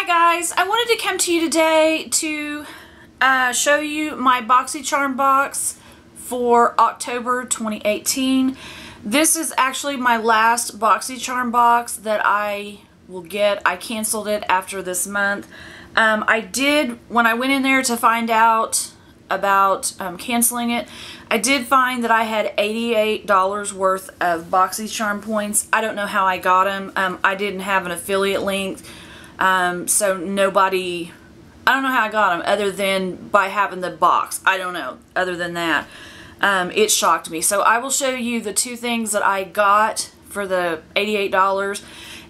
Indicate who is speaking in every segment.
Speaker 1: Hi guys, I wanted to come to you today to show you my Boxycharm box for October 2018. This is actually my last Boxycharm box that I will get. I canceled it after this month. I did, when I went in there to find out about canceling it, I did find that I had $88 worth of Boxycharm points. I don't know how I got them. I didn't have an affiliate link. So nobody, I don't know how I got them other than by having the box. I don't know. Other than that, it shocked me. So I will show you the two things that I got for the $88.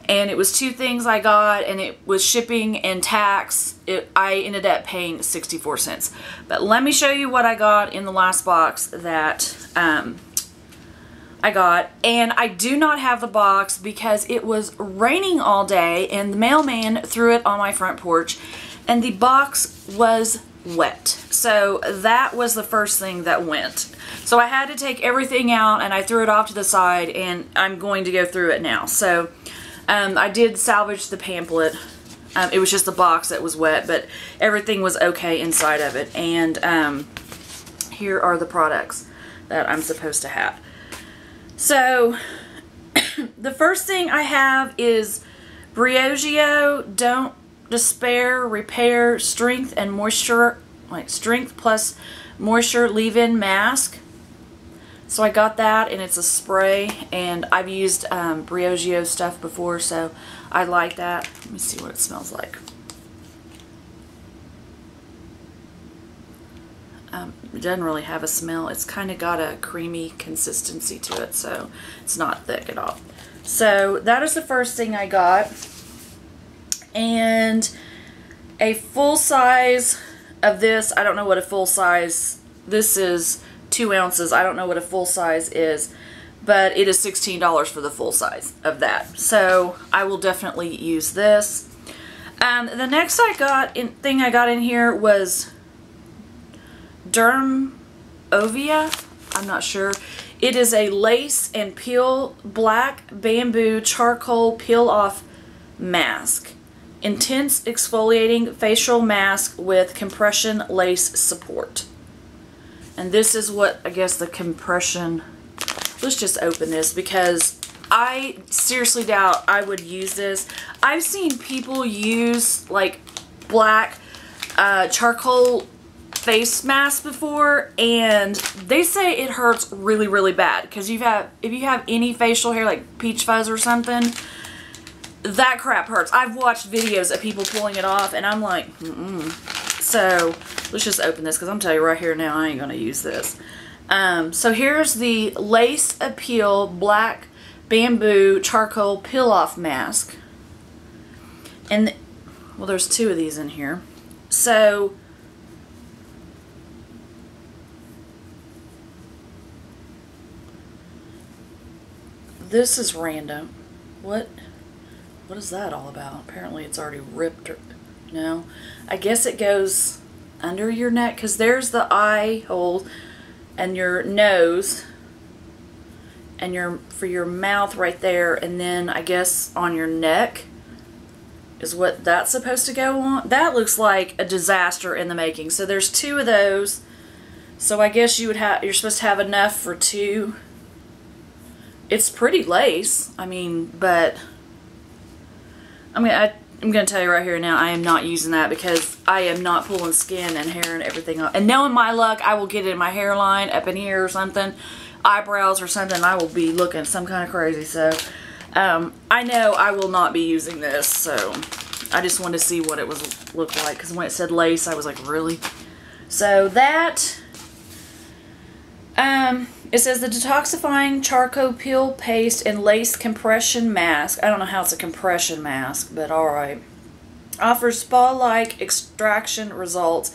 Speaker 1: And it was two things I got, and it was shipping and tax. I ended up paying 64 cents. But let me show you what I got in the last box that I got. And I do not have the box because it was raining all day and the mailman threw it on my front porch and the box was wet. So that was the first thing that went. So I had to take everything out and I threw it off to the side, and I'm going to go through it now. So I did salvage the pamphlet. It was just the box that was wet, but everything was okay inside of it. And here are the products that I'm supposed to have. So the first thing I have is Briogeo Don't Despair Repair Strength and Moisture, like Strength plus Moisture Leave-In Mask. So I got that, and it's a spray, and I've used Briogeo stuff before, so I like that. Let me see what it smells like. It doesn't really have a smell. It's kind of got a creamy consistency to it, so it's not thick at all. So that is the first thing I got. And a full size of this, I don't know what a full size, this is 2 ounces. I don't know what a full size is, but it is $16 for the full size of that. So I will definitely use this. The next thing I got in here was Ovia. I'm not sure. It is a lace and peel black bamboo charcoal peel off mask. Intense exfoliating facial mask with compression lace support. And this is what, I guess, the compression, let's just open this because I seriously doubt I would use this. I've seen people use like black charcoal face masks before, and they say it hurts really, really bad because if you have any facial hair like peach fuzz or something, that crap hurts. I've watched videos of people pulling it off, and I'm like, So let's just open this because I'm telling you right here now I ain't gonna use this. So here's the Lace Appeal Black Bamboo Charcoal Peel Off Mask. And, well, there's 2 of these in here. So, this is random. What is that all about? Apparently it's already ripped. No, I guess it goes under your neck because there's the eye hole and your nose and for your mouth right there, and then I guess on your neck is what that's supposed to go on. That looks like a disaster in the making. So there's 2 of those. So I guess you're supposed to have enough for 2. It's pretty lace. I mean, but I'm going to tell you right here now, I am not using that because I am not pulling skin and hair and everything off. And knowing my luck, I will get it in my hairline, up in here or something, eyebrows or something. I will be looking some kind of crazy. So I know I will not be using this. So I just wanted to see what it looked like because when it said lace, I was like, really? So that, it says the detoxifying charcoal peel paste and lace compression mask. I don't know how it's a compression mask, but alright. Offers spa-like extraction results.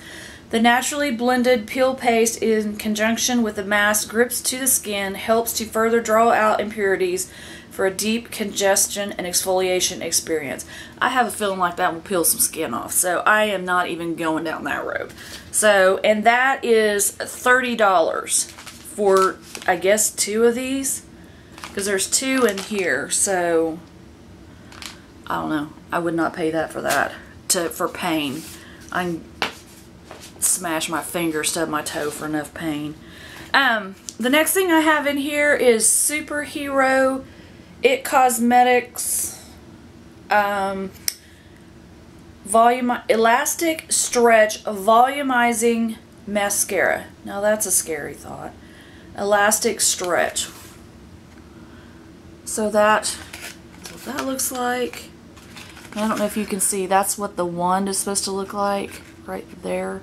Speaker 1: The naturally blended peel paste in conjunction with the mask grips to the skin, helps to further draw out impurities for a deep congestion and exfoliation experience. I have a feeling like that will peel some skin off, so I am not even going down that road. So, and that is $30 for, I guess, 2 of these, because there's 2 in here, so I don't know. I would not pay that for that. for pain. I can smash my finger, stub my toe for enough pain. The next thing I have in here is Superhero It Cosmetics Elastic Stretch Volumizing Mascara. Now that's a scary thought. Elastic Stretch. So that's what that looks like. I don't know if you can see. That's what the wand is supposed to look like right there.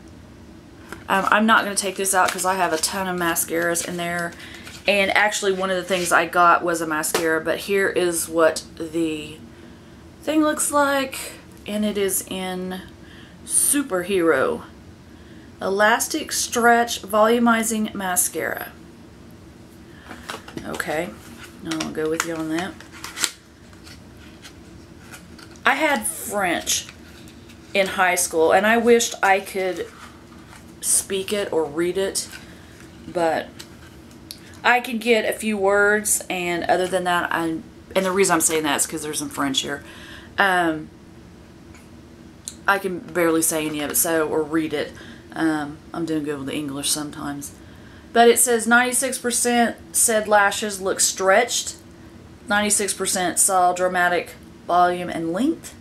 Speaker 1: I'm not going to take this out because I have a ton of mascaras in there. And actually one of the things I got was a mascara. But here is what the thing looks like. And it is in Superhero Elastic Stretch Volumizing Mascara. Okay, now I'll go with you on that. I had French in high school and I wished I could speak it or read it, but I can get a few words, and other than that, and the reason I'm saying that is because there's some French here. I can barely say any of it, or read it. I'm doing good with the English sometimes. But it says 96% said lashes look stretched, 96% saw dramatic volume and length,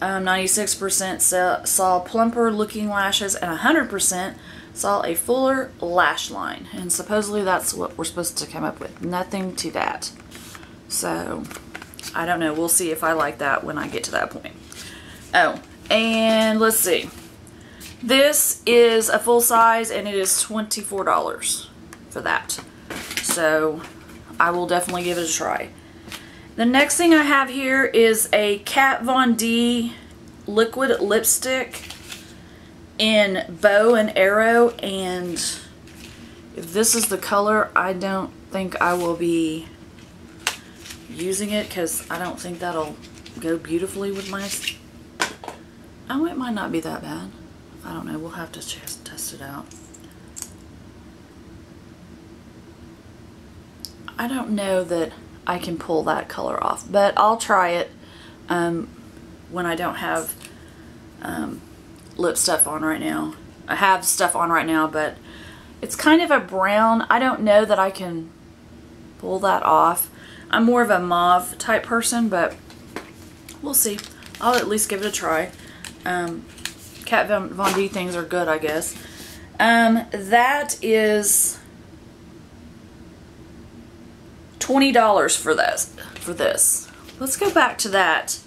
Speaker 1: 96% saw plumper looking lashes, and 100% saw a fuller lash line. And supposedly that's what we're supposed to come up with. Nothing to that. So, I don't know. We'll see if I like that when I get to that point. Oh, and let's see. This is a full size and it is $24 for that. So, I will definitely give it a try. The next thing I have here is a Kat Von D liquid lipstick in Bow and Arrow, and if this is the color, I don't think I will be using it because I don't think that'll go beautifully with my... Oh, it might not be that bad. I don't know. We'll have to test it out. I don't know that I can pull that color off, but I'll try it when I don't have lip stuff on right now. I have stuff on right now, but it's kind of a brown. I don't know that I can pull that off. I'm more of a mauve type person, but we'll see. I'll at least give it a try. Kat Von D things are good, I guess. That is $20 for this. Let's go back to that.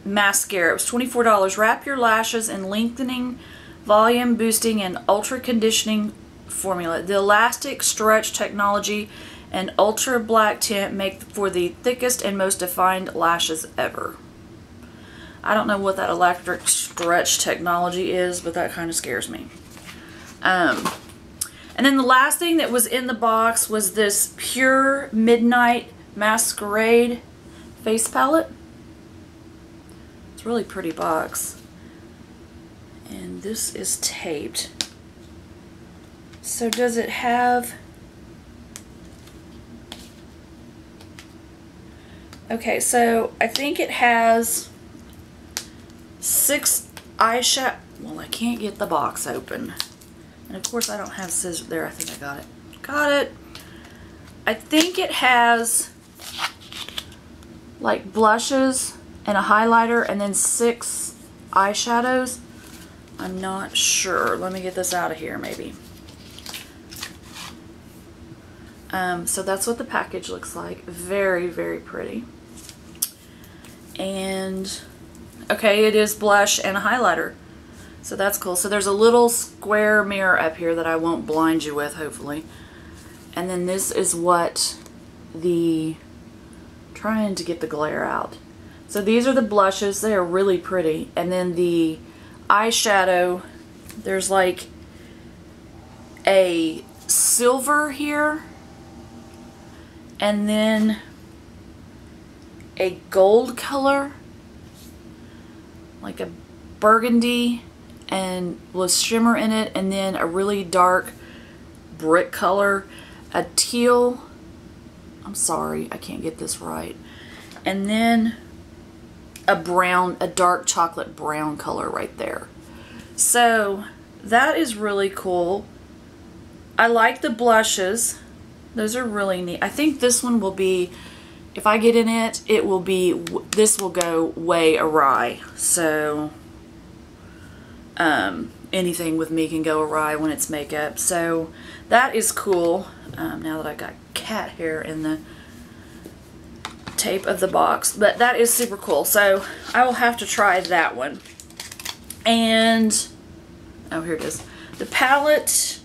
Speaker 1: Mascara. It was $24. Wrap your lashes in lengthening, volume boosting, and ultra conditioning formula. The elastic stretch technology and ultra black tint make for the thickest and most defined lashes ever. I don't know what that electric stretch technology is, but that kind of scares me. And then the last thing that was in the box was this Pure Midnight Masquerade face palette. It's a really pretty box. And this is taped. So does it have... Okay, so I think it has 6 eyeshadow... Well, I can't get the box open. And of course I don't have scissors there. I think I got it. Got it. I think it has like blushes and a highlighter and then 6 eyeshadows. I'm not sure. Let me get this out of here maybe. So that's what the package looks like. Very, very pretty. And okay, it is blush and a highlighter. So that's cool. So there's a little square mirror up here that I won't blind you with, hopefully. And then this is what trying to get the glare out. So these are the blushes. They are really pretty. And then the eyeshadow, there's like a silver here. And then a gold color. Like a burgundy and with shimmer in it, and then a really dark brick color, a teal, I'm sorry I can't get this right, and then a brown, a dark chocolate brown color right there. So that is really cool. I like the blushes. Those are really neat. I think this one will be, if I get in it, it will be, this will go way awry. So anything with me can go awry when it's makeup. So that is cool. Now that I got cat hair in the tape of the box, but that is super cool. So I will have to try that one. And oh, here it is. The palette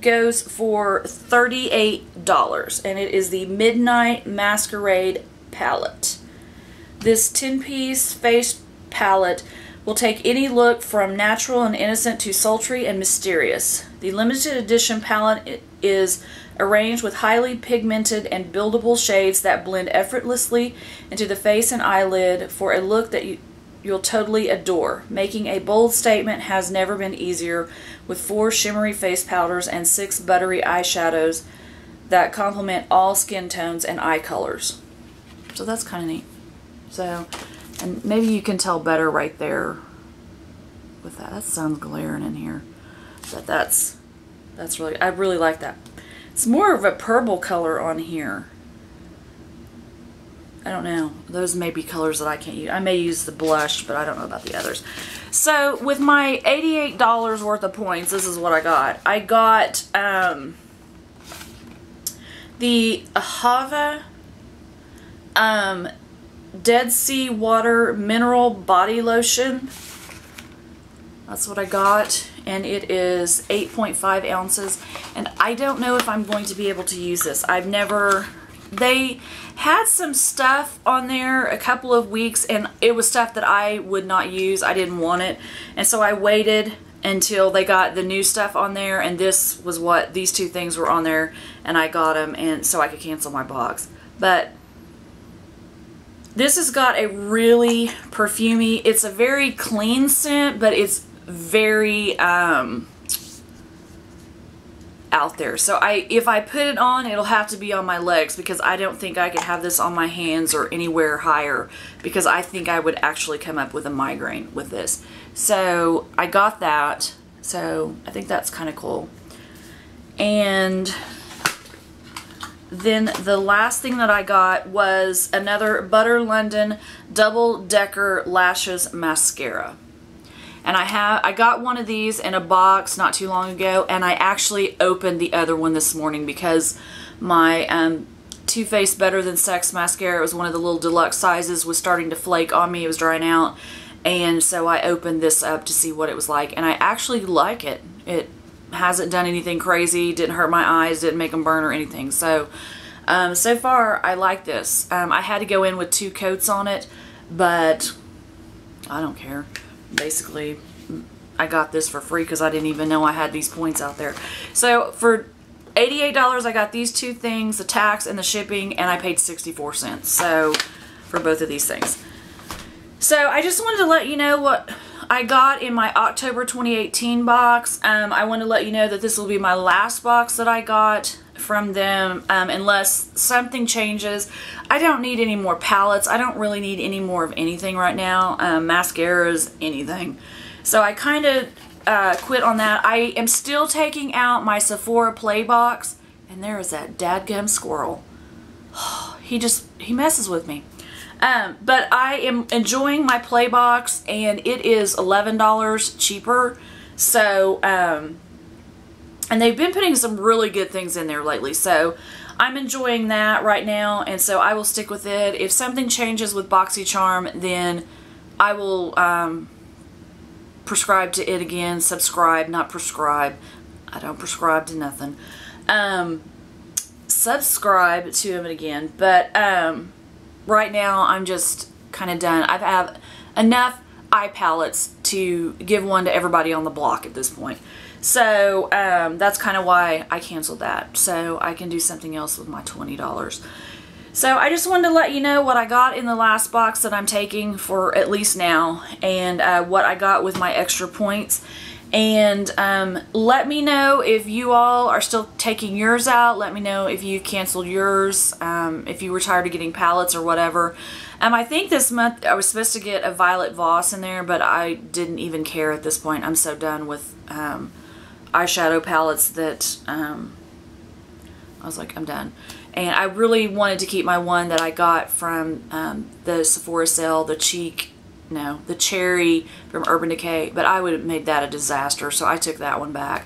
Speaker 1: goes for $38, and it is the Midnight Masquerade palette. This 10-piece face palette will take any look from natural and innocent to sultry and mysterious. The limited edition palette is arranged with highly pigmented and buildable shades that blend effortlessly into the face and eyelid for a look that you'll totally adore. Making a bold statement has never been easier, with 4 shimmery face powders and 6 buttery eyeshadows that complement all skin tones and eye colors. So that's kind of neat. So, and maybe you can tell better right there with that. That sounds glaring in here. But that's really, I really like that. It's more of a purple color on here. I don't know. Those may be colors that I can't use. I may use the blush, but I don't know about the others. So with my $88 worth of points, this is what I got. I got the Ahava Dead Sea Water Mineral Body Lotion. That's what I got. And it is 8.5 ounces. And I don't know if I'm going to be able to use this. I've never... They had some stuff on there a couple of weeks, and it was stuff that I would not use. I didn't want it. And so I waited until they got the new stuff on there, and this was what, these two things were on there, and I got them, and so I could cancel my box. But this has got a really perfumey, it's a very clean scent, but it's very out there. So if I put it on, it'll have to be on my legs, because I don't think I could have this on my hands or anywhere higher, because I think I would actually come up with a migraine with this. So I got that. So I think that's kind of cool. And then the last thing that I got was another Butter London Double Decker Lashes Mascara. And I got one of these in a box not too long ago, and I actually opened the other one this morning because my Too Faced Better Than Sex mascara, it was one of the little deluxe sizes, was starting to flake on me. It was drying out, and so I opened this up to see what it was like, and I actually like it. It hasn't done anything crazy, didn't hurt my eyes, didn't make them burn or anything. So, so far I like this. I had to go in with 2 coats on it, but I don't care. Basically, I got this for free because I didn't even know I had these points out there. So for $88, I got these 2 things, the tax and the shipping, and I paid 64 cents. So for both of these things. So I just wanted to let you know what I got in my October 2018 box. I want to let you know that this will be my last box that I got from them, unless something changes. I don't need any more palettes. I don't really need any more of anything right now. Mascaras, anything. So I kind of quit on that. I am still taking out my Sephora Play box, and there is that dadgum squirrel. He messes with me. But I am enjoying my Play box, and it is $11 cheaper. So, and they've been putting some really good things in there lately. So I'm enjoying that right now, and so I will stick with it. If something changes with Boxycharm, then I will prescribe to it again. Subscribe, not prescribe. I don't prescribe to nothing. Subscribe to it again. But right now I'm just kind of done. I have enough eye palettes to give one to everybody on the block at this point. So that's kind of why I canceled that. So I can do something else with my $20. So I just wanted to let you know what I got in the last box that I'm taking for at least now, and what I got with my extra points. And let me know if you all are still taking yours out. Let me know if you canceled yours, if you were tired of getting palettes or whatever. I think this month I was supposed to get a Violet Voss in there, but I didn't even care at this point. I'm so done with eyeshadow palettes that I was like, I'm done. And I really wanted to keep my one that I got from the Sephora sale, the Cherry from Urban Decay, but I would have made that a disaster, so I took that one back.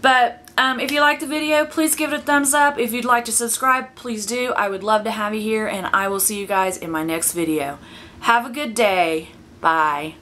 Speaker 1: But if you liked the video, please give it a thumbs up. If you'd like to subscribe, please do. I would love to have you here, and I will see you guys in my next video. Have a good day. Bye.